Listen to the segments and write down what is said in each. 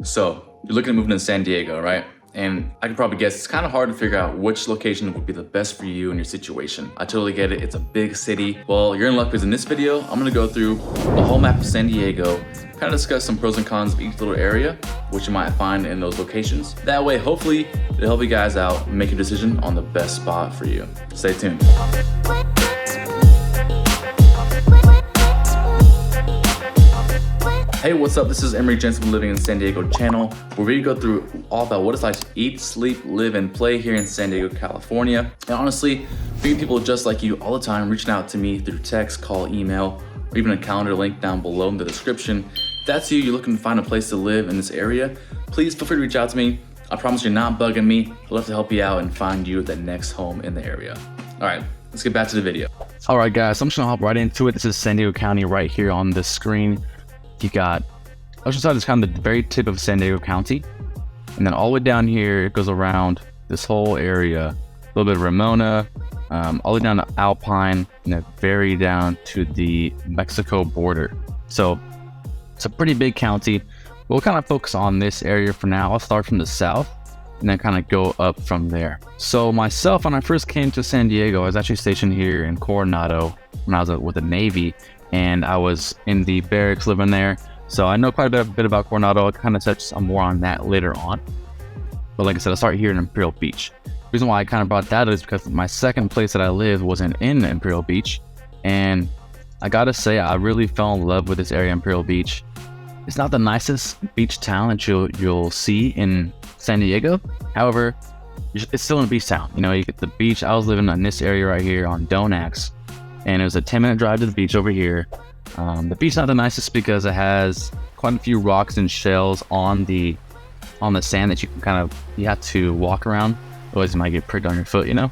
So you're looking at moving to San Diego, right? And I can probably guess it's kind of hard to figure out which location would be the best for you and your situation. I totally get it, it's a big city. Well, you're in luck because in this video, I'm gonna go through the whole map of San Diego, kind of discuss some pros and cons of each little area, which you might find in those locations. That way, hopefully, it'll help you guys out and make a decision on the best spot for you. Stay tuned. Hey, what's up? This is Emery Jensen from Living in San Diego channel, where we go through all about what it's like to eat, sleep, live, and play here in San Diego, California. And honestly, meeting people just like you all the time, reaching out to me through text, call, email, or even a calendar link down below in the description. If that's you, you're looking to find a place to live in this area, please feel free to reach out to me. I promise you're not bugging me. I'd love to help you out and find you the next home in the area. All right, let's get back to the video. All right, guys, so I'm just gonna hop right into it. This is San Diego County right here on the screen. You got Oceanside is kind of the very tip of San Diego County, and then all the way down here it goes around this whole area, a little bit of Ramona, all the way down to Alpine, and then very down to the Mexico border. So it's a pretty big county. We'll kind of focus on this area for now. I'll start from the south and then kind of go up from there. So myself, when I first came to San Diego, I was actually stationed here in Coronado when I was with the Navy, and I was in the barracks living there. So I know quite a bit about Coronado. I'll kind of touch some more on that later on. But like I said, I'll start here in Imperial Beach. The reason why I kind of brought that is because my second place that I lived wasn't in Imperial Beach. And I gotta say, I really fell in love with this area, Imperial Beach. It's not the nicest beach town that you'll see in San Diego. However, it's still a beach town. You know, you get the beach. I was living in this area right here on Donax, and it was a 10-minute drive to the beach over here. The beach not the nicest because it has quite a few rocks and shells on the sand that you have to walk around, otherwise you might get pricked on your foot, you know.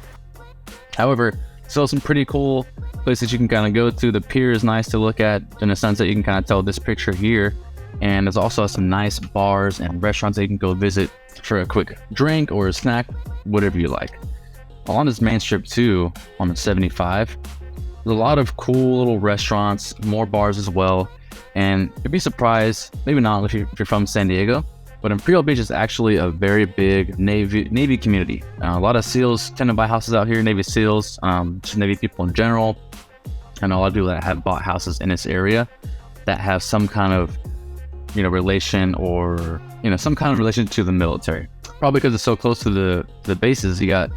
However, still some pretty cool places you can kind of go to. The pier is nice to look at in the sunset. You can kind of tell this picture here, and there's also some nice bars and restaurants that you can go visit for a quick drink or a snack, whatever you like. On this main strip too, on the 75, there's a lot of cool little restaurants, more bars as well, and you'd be surprised, maybe not if you're from San Diego, but Imperial Beach is actually a very big Navy community. A lot of SEALs tend to buy houses out here, Navy SEALs, just Navy people in general. I know a lot of people that have bought houses in this area that have some kind of, relation or, some kind of relation to the military. Probably because it's so close to the bases. You got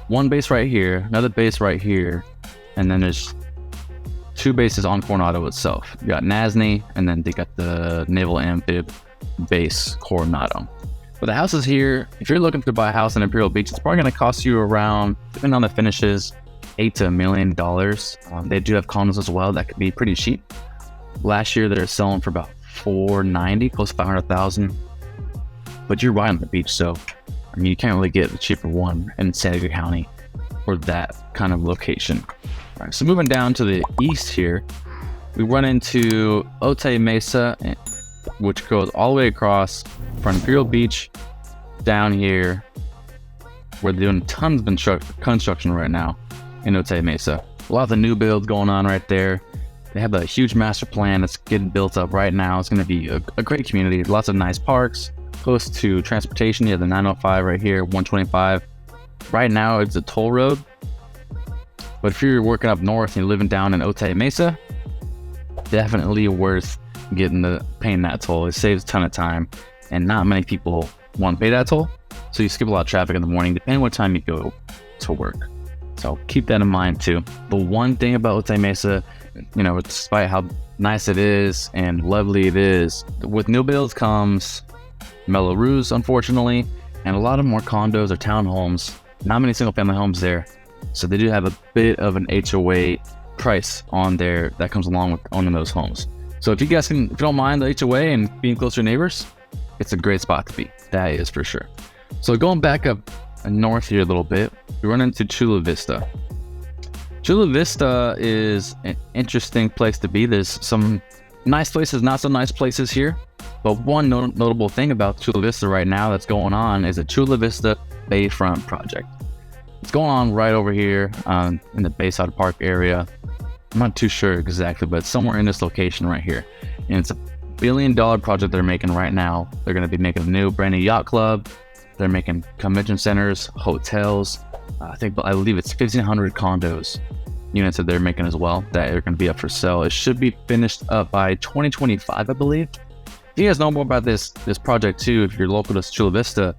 one base right here, another base right here, and then there's two bases on Coronado itself. You got Nasny, and then they got the Naval Amphib base, Coronado. But the houses here, if you're looking to buy a house in Imperial Beach, it's probably going to cost you around, depending on the finishes, $8 to $1 million. They do have condos as well that could be pretty cheap. Last year, they're selling for about $490, close to $500,000. But you're right on the beach, so you can't really get a cheaper one in San Diego County for that kind of location. All right, so moving down to the east here, we run into Otay Mesa, which goes all the way across from Imperial Beach down here, where they're doing tons of construction right now in Otay Mesa. A lot of the new builds going on right there. They have a huge master plan that's getting built up right now. It's going to be a great community. Lots of nice parks, close to transportation. You have the 905 right here, 125. Right now it's a toll road, but if you're working up north and you're living down in Otay Mesa, definitely worth paying that toll. It saves a ton of time, and not many people want to pay that toll, so you skip a lot of traffic in the morning depending what time you go to work. So keep that in mind too. The one thing about Otay Mesa, despite how nice it is and lovely it is, with new builds comes Melrose, unfortunately, and a lot of more condos or townhomes. Not many single family homes there, so they do have a bit of an HOA price on there that comes along with owning those homes. So if you don't mind the HOA and being close to your neighbors, it's a great spot to be. That is for sure. So going back up north here a little bit, we run into Chula Vista. Chula Vista is an interesting place to be. There's some nice places, not so nice places here. But one notable thing about Chula Vista right now that's going on is a Chula Vista Bayfront project. It's going on right over here in the Bayside Park area. I'm not too sure exactly, but it's somewhere in this location right here. And it's a billion project they're making right now. They're going to be making a new brand new yacht club. They're making convention centers, hotels. I believe it's 1,500 condos units that they're making as well that are going to be up for sale. It should be finished up by 2025, I believe. If you guys know more about this project too, if you're local to Chula Vista,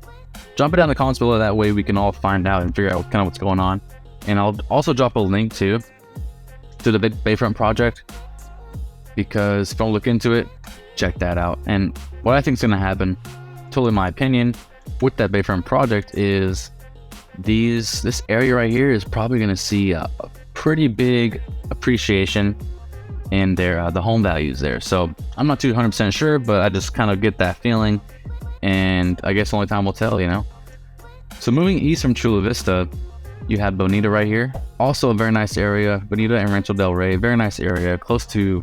jump it down in the comments below. That way we can all find out and figure out kind of what's going on. And I'll also drop a link to the big Bayfront project, because if you don't look into it, check that out. And what I think is going to happen, totally my opinion, with that Bayfront project is this area right here is probably going to see a pretty big appreciation in their the home values there. So I'm not too 100% sure, but I just kind of get that feeling, and I guess only time will tell, you know. So moving east from Chula Vista, you have Bonita right here. Also a very nice area. Bonita and Rancho Del Rey, very nice area, close to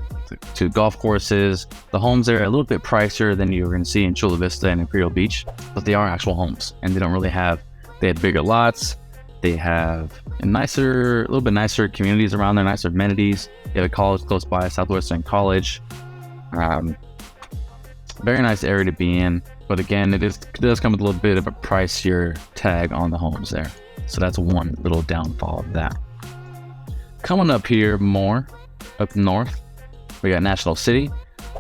golf courses. The homes there are a little bit pricier than you're going to see in Chula Vista and Imperial Beach, but they are actual homes, and they don't really have, they have bigger lots. They have a little bit nicer communities around there, nicer amenities. They have a college close by, Southwestern College. Very nice area to be in, but again, it does come with a little bit of a pricier tag on the homes there. So that's one little downfall of that. Coming up here more up north, we got National City,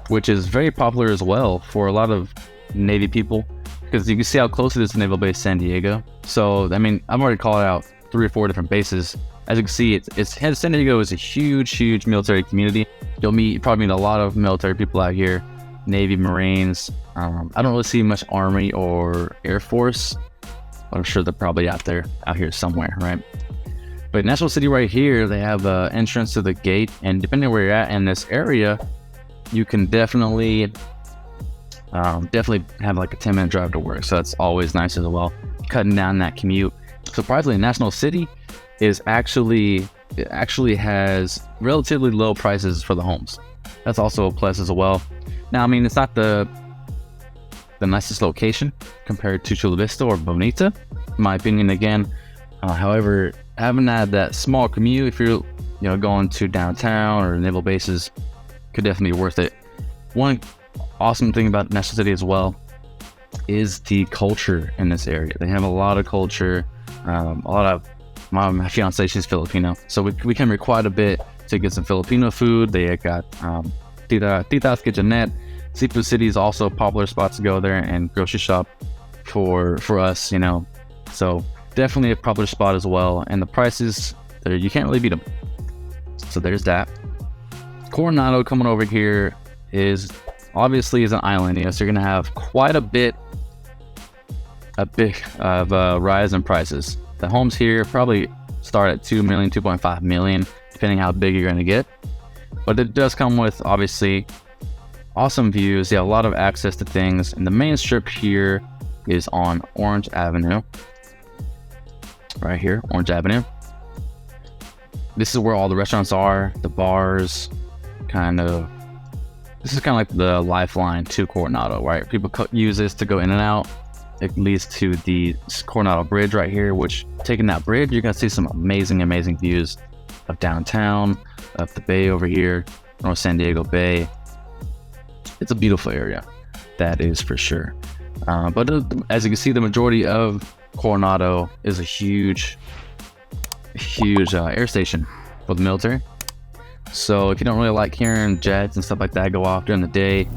which is very popular as well for a lot of Navy people, because you can see how close it is to Naval Base San Diego. So, I mean, I've already called out 3 or 4 different bases. As you can see, San Diego is a huge military community. You'll probably meet a lot of military people out here, Navy, Marines. I don't really see much Army or Air Force. I'm sure they're probably out here somewhere, right? But National City right here, they have an entrance to the gate, and depending on where you're at in this area, you can definitely have like a 10-minute drive to work. So that's always nice as well, cutting down that commute. Surprisingly, National City actually has relatively low prices for the homes. That's also a plus as well. Now, I mean, it's not the nicest location compared to Chula Vista or Bonita, in my opinion, again. However, having that small commute, if you're going to downtown or naval bases, could definitely be worth it. One awesome thing about National City as well is the culture in this area. They have a lot of culture. My fiance, she's Filipino, so we came here quite a bit to get some Filipino food. They got Tita's Kitchenette. Seafood City is also a popular spot to go there and grocery shop for us, you know. So definitely a popular spot as well, and the prices there, you can't really beat them. So there's that. Coronado coming over here is obviously an island, so you're gonna have quite a big rise in prices. The homes here probably start at 2 million, 2.5 million, depending how big you're gonna get. But it does come with obviously awesome views. You have a lot of access to things, and the main strip here is on Orange Avenue. Right here, Orange Avenue. This is where all the restaurants are, the bars, this is kind of like the lifeline to Coronado, right? People use this to go in and out. It leads to the Coronado Bridge right here, which taking that bridge, you're gonna see some amazing views of downtown, of the bay over here, North San Diego Bay. It's a beautiful area, that is for sure. But as you can see, the majority of Coronado is a huge air station for the military. So if you don't really like hearing jets and stuff like that go off during the day,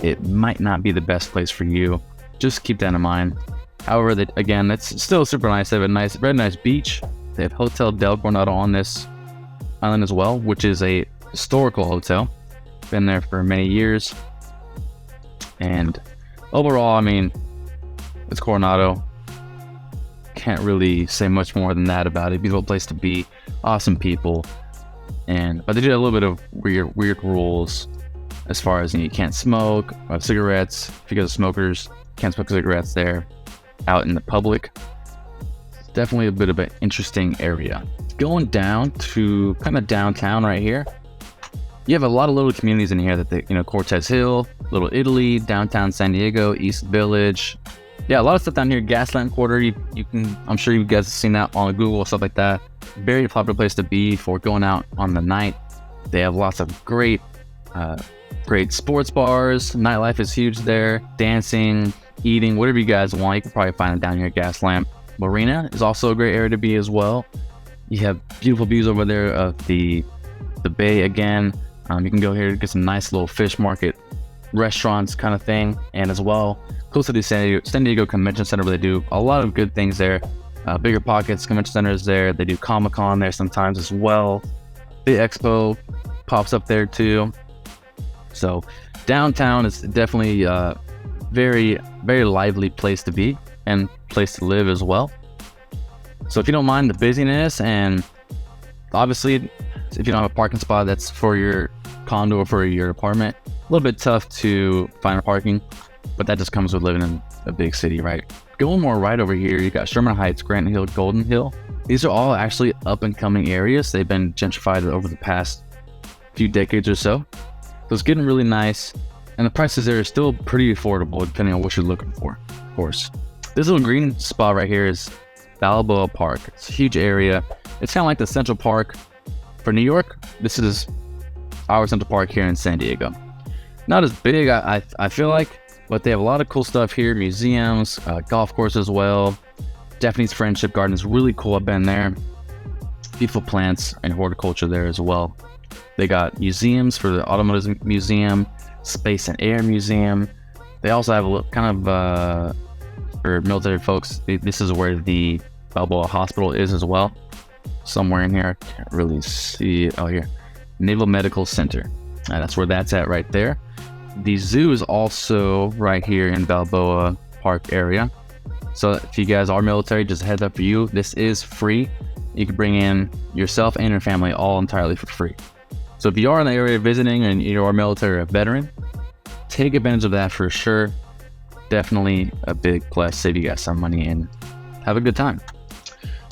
it might not be the best place for you. Just keep that in mind. However, again, it's still super nice. They have a very nice beach. They have Hotel Del Coronado on this island as well, which is a historical hotel. Been there for many years. And overall, I mean, it's Coronado. Can't really say much more than that about it. Beautiful place to be, awesome people, but they did a little bit of weird rules as far as you can't smoke cigarettes. If you guys are smokers, can't smoke cigarettes there out in the public. It's definitely a bit of an interesting area. Going down to kind of downtown right here, you have a lot of little communities in here that Cortez Hill, Little Italy, downtown San Diego, East Village. Yeah, a lot of stuff down here. Gaslamp Quarter, I'm sure you guys have seen that on Google, stuff like that. Very popular place to be for going out on the night. They have lots of great Great sports bars, nightlife is huge there, dancing, eating, whatever you guys want. You can probably find it down here at Gaslamp. Marina is also a great area to be as well. You have beautiful views over there of the bay again. You can go here to get some nice little fish market restaurants kind of thing, and as well close to the San Diego Convention Center, where they do a lot of good things there. Bigger Pockets Convention Center is there. They do Comic-Con there sometimes as well. The Expo pops up there too. So downtown is definitely a very, very lively place to be and place to live as well. So if you don't mind the busyness, and obviously if you don't have a parking spot that's for your condo or for your apartment, a little bit tough to find parking, but that just comes with living in a big city, right? Going more right over here, you got Sherman Heights, Grant Hill, Golden Hill. These are all actually up and coming areas. They've been gentrified over the past few decades or so. So it's getting really nice, and the prices there are still pretty affordable depending on what you're looking for, of course. This little green spot right here is Balboa Park. It's a huge area. It's kind of like the Central Park for New York. This is our Central Park here in San Diego. Not as big, I feel like, but they have a lot of cool stuff here. Museums, golf course as well. Japanese Friendship Garden is really cool. I've been there. Beautiful plants and horticulture there as well. They got museums for the Automotive Museum, Space and Air Museum. They also have a little kind of, for military folks, this is where the Balboa Hospital is as well. Somewhere in here, I can't really see it. Oh, here. Naval Medical Center. That's where that's at right there. The zoo is also right here in Balboa Park area. So if you guys are military, just a heads up for you, this is free. You can bring in yourself and your family all entirely for free. So if you are in the area visiting and you are military or a veteran, take advantage of that for sure. Definitely a big plus. Save you guys some money and have a good time.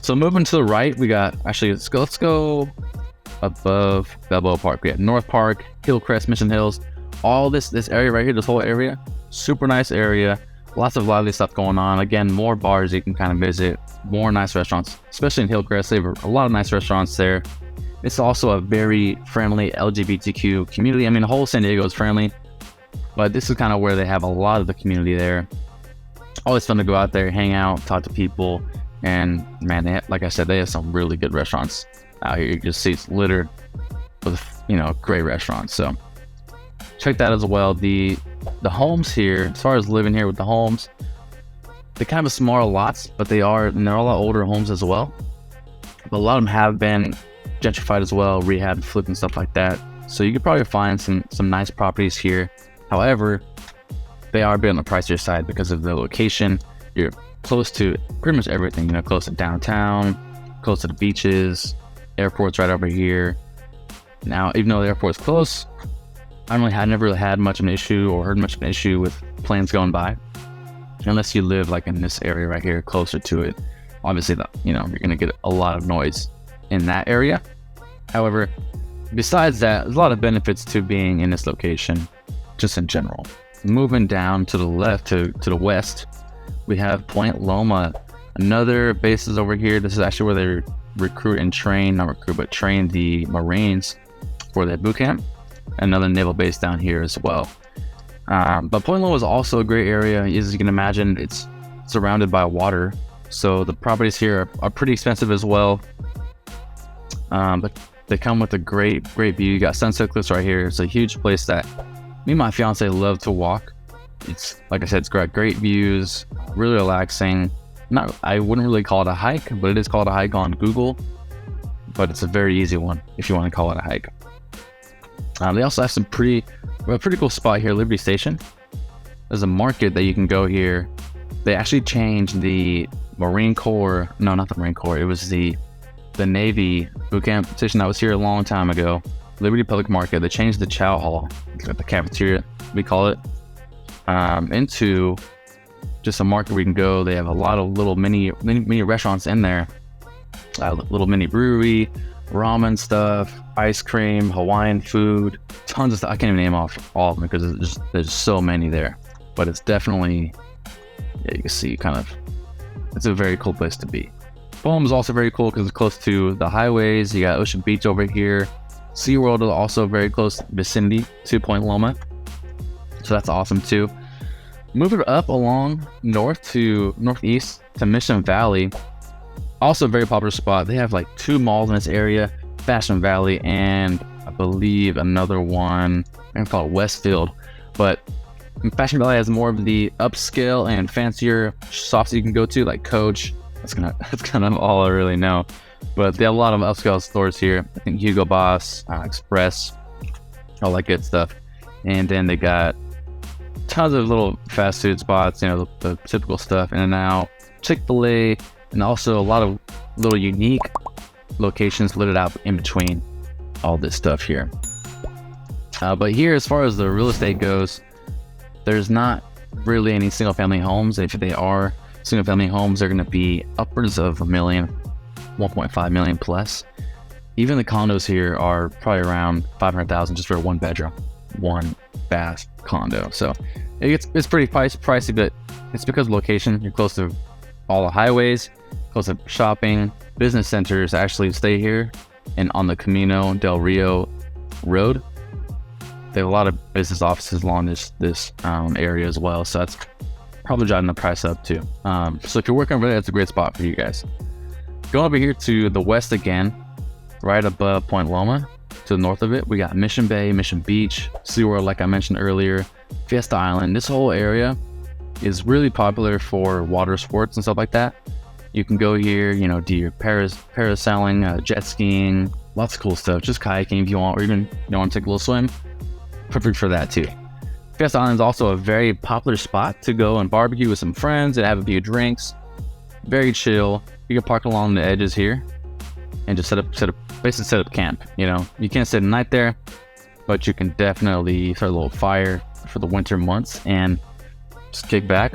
So moving to the right, we got, actually, let's go above Balboa Park. We got North Park, Hillcrest, Mission Hills, all this area right here, this whole area, super nice area. Lots of lively stuff going on. Again, more bars you can kind of visit, more nice restaurants, especially in Hillcrest. They have a lot of nice restaurants there. It's also a very friendly LGBTQ community. I mean, the whole San Diego is friendly, but this is kind of where they have a lot of the community there. Always fun to go out there, hang out, talk to people, and man, like I said, they have some really good restaurants out here. You just see it's littered with, great restaurants. So check that as well. The homes here, as far as living here with the homes, they kind of smaller lots, but they're a lot older homes as well. But a lot of them have been gentrified as well, rehab, flipped and stuff like that. So you could probably find some nice properties here. However, they are a bit on the pricier side because of the location. You're close to pretty much everything, close to downtown, close to the beaches, airport's right over here. Now, even though the airport's close, I never really had much of an issue or heard much of an issue with planes going by, unless you live like in this area right here, closer to it. Obviously, you're gonna get a lot of noise in that area. However, besides that, there's a lot of benefits to being in this location, just in general. Moving down to the left, to the west, we have Point Loma, another bases over here. This is actually where they train the Marines for their boot camp. Another naval base down here as well. But Point Loma is also a great area. As you can imagine, it's surrounded by water, so the properties here are pretty expensive as well. But they come with a great view. You got Sunset Cliffs right here. It's a huge place that me and my fiance love to walk. It's, like I said, it's got great views, really relaxing. I wouldn't really call it a hike, but it is called a hike on Google. But it's a very easy one if you want to call it a hike. They also have a pretty cool spot here, Liberty Station. There's a market that you can go here. They actually changed the Marine Corps, no, not the Marine Corps, it was the Navy boot camp station that was here a long time ago. Liberty Public Market, they changed the chow hall, the cafeteria, we call it, into just a market where you can go. They have a lot of little mini restaurants in there, little mini brewery, ramen stuff, ice cream, Hawaiian food, tons of stuff. I can't even name off all of them because there's so many there. But it's definitely, you can see it's a very cool place to be. Palm is also very cool because it's close to the highways. You got Ocean Beach over here. SeaWorld is also very close vicinity to Point Loma, so that's awesome too. Moving up along northeast to Mission Valley, also a very popular spot. They have like 2 malls in this area, Fashion Valley and I believe another one, I'm gonna call it Westfield. But Fashion Valley has more of the upscale and fancier shops you can go to, like Coach. That's kind of all I really know. But they have a lot of upscale stores here. I think Hugo Boss, Express, all that good stuff. And then they got tons of little fast food spots, you know, the typical stuff, In and Out, Chick-fil-A, and also a lot of little unique locations littered out in between all this stuff here. But here, as far as the real estate goes, there's not really any single family homes. If they are single family homes, they're going to be upwards of $1 million, 1.5 million plus. Even the condos here are probably around 500,000 just for a 1 bedroom, 1 bath condo. So it's pretty pricey, but it's because of location. You're close to all the highways, close to shopping. Business centers actually stay here, and on the Camino del Rio road, they have a lot of business offices along this area as well. So that's probably driving the price up too. So if you're working over there, that's a great spot for you guys. Going over here to the west again, right above Point Loma, to the north of it, we got Mission Bay, Mission Beach, SeaWorld, like I mentioned earlier, Fiesta Island. This whole area is really popular for water sports and stuff like that. You can go here, you know, do your parasailing, jet skiing, lots of cool stuff, just kayaking if you want, or even you want to take a little swim. Perfect for that too. Fiesta Island is also a very popular spot to go and barbecue with some friends and have a few drinks. Very chill. You can park along the edges here and just basically set up camp. You know, you can't stay the night there, but you can definitely start a little fire for the winter months and just kick back,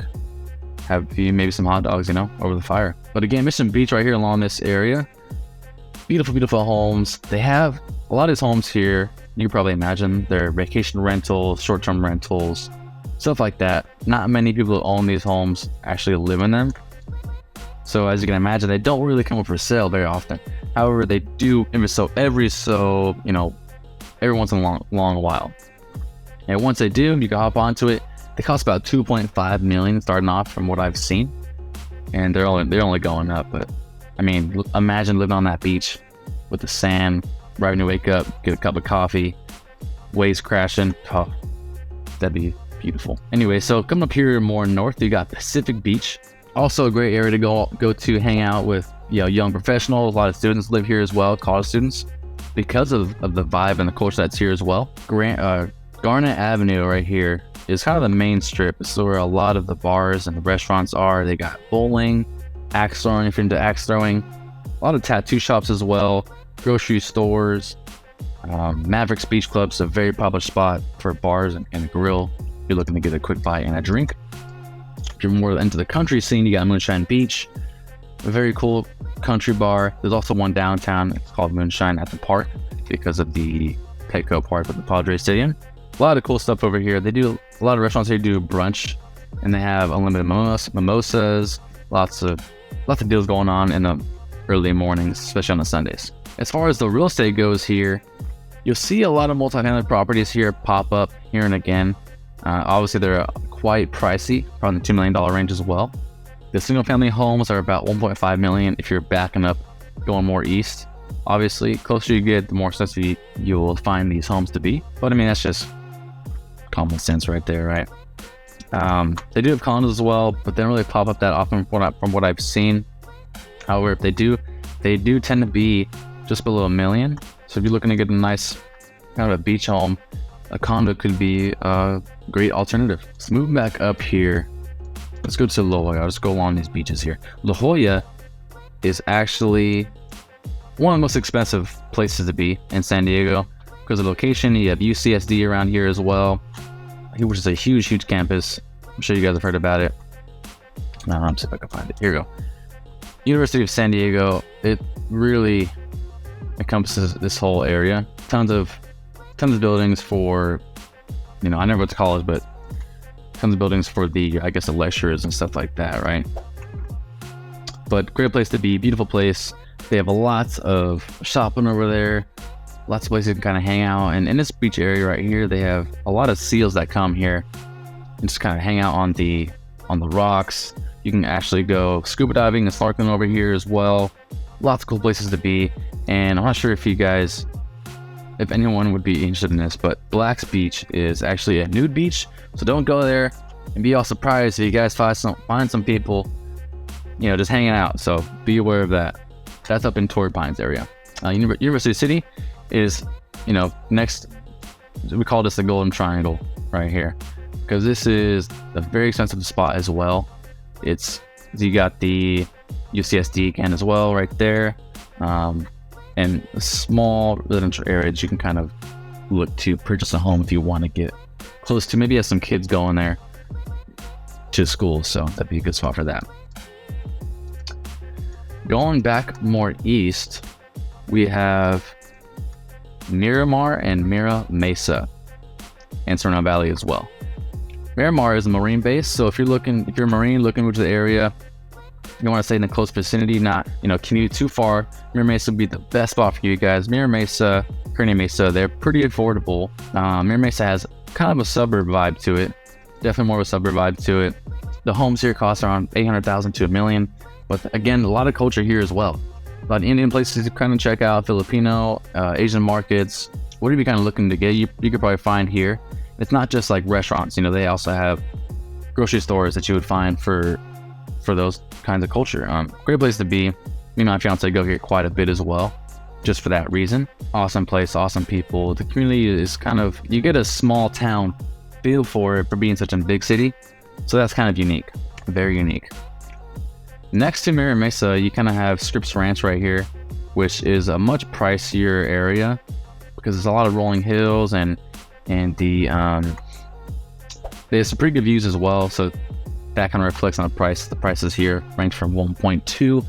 have maybe some hot dogs, you know, over the fire. But again, Mission Beach right here along this area, beautiful, beautiful homes. They have a lot of these homes here. You can probably imagine they're vacation rentals, short-term rentals, stuff like that. Not many people who own these homes actually live in them. So as you can imagine, they don't really come up for sale very often. However, they do every once in a long while. And once they do, you can hop onto it. They cost about 2.5 million starting off from what I've seen. And they're only going up. But I mean, imagine living on that beach with the sand right when you wake up, get a cup of coffee, waves crashing. Oh, that'd be beautiful. Anyway, so coming up here more north, you got Pacific Beach. Also a great area to go to hang out with, you know, young professionals. A lot of students live here as well, college students, because of the vibe and the culture that's here as well. Garnet Avenue right here is kind of the main strip. It's where a lot of the bars and the restaurants are. They got bowling, axe throwing if you're into axe throwing, a lot of tattoo shops as well, grocery stores. Mavericks Beach Club is a very popular spot for bars and a grill if you're looking to get a quick bite and a drink. If you're more into the country scene, you got Moonshine Beach, a very cool country bar. There's also one downtown. It's called Moonshine at the Park because of the Petco Park with the Padres Stadium. A lot of cool stuff over here. They do a lot of restaurants here do brunch, and they have unlimited mimosas. Lots of deals going on in the early mornings, especially on the Sundays. As far as the real estate goes here, you'll see a lot of multifamily properties here pop up here and again. Obviously, they're quite pricey, around the $2 million range as well. The single family homes are about 1.5 million if you're backing up, going more east. Obviously, closer you get, the more expensive you will find these homes to be. But I mean, that's just common sense right there, right? They do have condos as well, but they don't really pop up that often from what I've seen. However, if they do tend to be just below $1 million. So if you're looking to get a nice kind of a beach home, a condo could be a great alternative. Let's move back up here. Let's go to La Jolla. Let's go along these beaches here. La Jolla is actually one of the most expensive places to be in San Diego because of the location. You have UCSD around here as well, which is a huge campus. I'm sure you guys have heard about it. I'm see if I can find it. Here we go. University of San Diego. It really encompasses this whole area. Tons of buildings for, I never went to college, but tons of buildings for the lecturers and stuff like that, right? But great place to be, beautiful place. They have lots of shopping over there, Lots of places you can kind of hang out. And in this beach area right here, they have a lot of seals that come here and just kind of hang out on the rocks. You can actually go scuba diving and snorkeling over here as well. Lots of cool places to be. And I'm not sure if anyone would be interested in this, but Black's Beach is actually a nude beach. So don't go there and be all surprised if you guys find some people, just hanging out. So be aware of that. That's up in Torrey Pines area. University City is, next. We call this the Golden Triangle right here, because this is a very expensive spot as well. You got the UCSD again as well right there, and a small residential area that you can kind of look to purchase a home if you want to get close to. Maybe have some kids going there to school, so that'd be a good spot for that. Going back more east, we have Miramar and Mira Mesa, and Coronado Valley as well. Miramar is a marine base, so if you're a marine looking to the area, you want to stay in the close vicinity, not commute too far. Mira Mesa would be the best spot for you guys. Mira Mesa, Coronado Mesa, they're pretty affordable. Mira Mesa has kind of a suburb vibe to it, definitely more of a suburb vibe to it. The homes here cost around $800,000 to $1 million, but again, a lot of culture here as well. A lot of Indian places to kind of check out, Filipino, Asian markets. Whatever you're kind of looking to get, you could probably find here. It's not just like restaurants, they also have grocery stores that you would find for those kinds of culture. Great place to be. Me and my fiance go here quite a bit as well, just for that reason. Awesome place, awesome people. The community is you get a small town feel for being such a big city. So that's kind of unique, very unique. Next to Mira Mesa, you kind of have Scripps Ranch right here, which is a much pricier area because there's a lot of rolling hills and there's some pretty good views as well. So that kind of reflects on the price. The prices here range from 1.2 to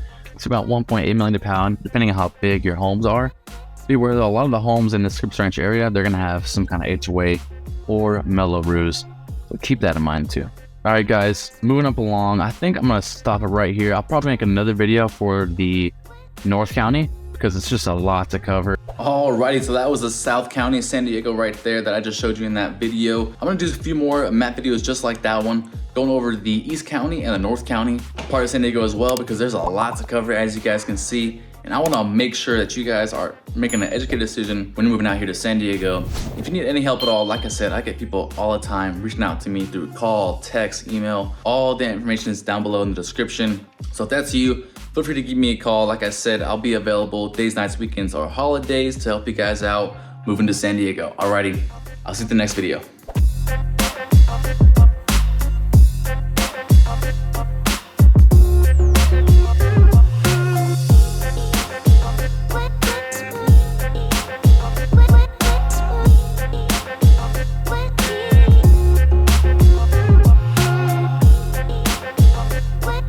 about 1.8 million a pound, depending on how big your homes are. Be aware that a lot of the homes in the Scripps Ranch area, they're gonna have some kind of HOA or mellow roofs. So keep that in mind too. All right, guys, moving up along. I think I'm gonna stop it right here. I'll probably make another video for the North County because it's just a lot to cover. Alrighty, so that was the South County, San Diego right there that I just showed you in that video. I'm gonna do a few more map videos just like that one, going over the East County and the North County part of San Diego as well, because there's a lot to cover, as you guys can see. And I wanna make sure that you guys are making an educated decision when you're moving out here to San Diego. If you need any help at all, like I said, I get people all the time reaching out to me through call, text, email. All the information is down below in the description. So if that's you, feel free to give me a call. Like I said, I'll be available days, nights, weekends, or holidays to help you guys out moving to San Diego. Alrighty, I'll see you in the next video.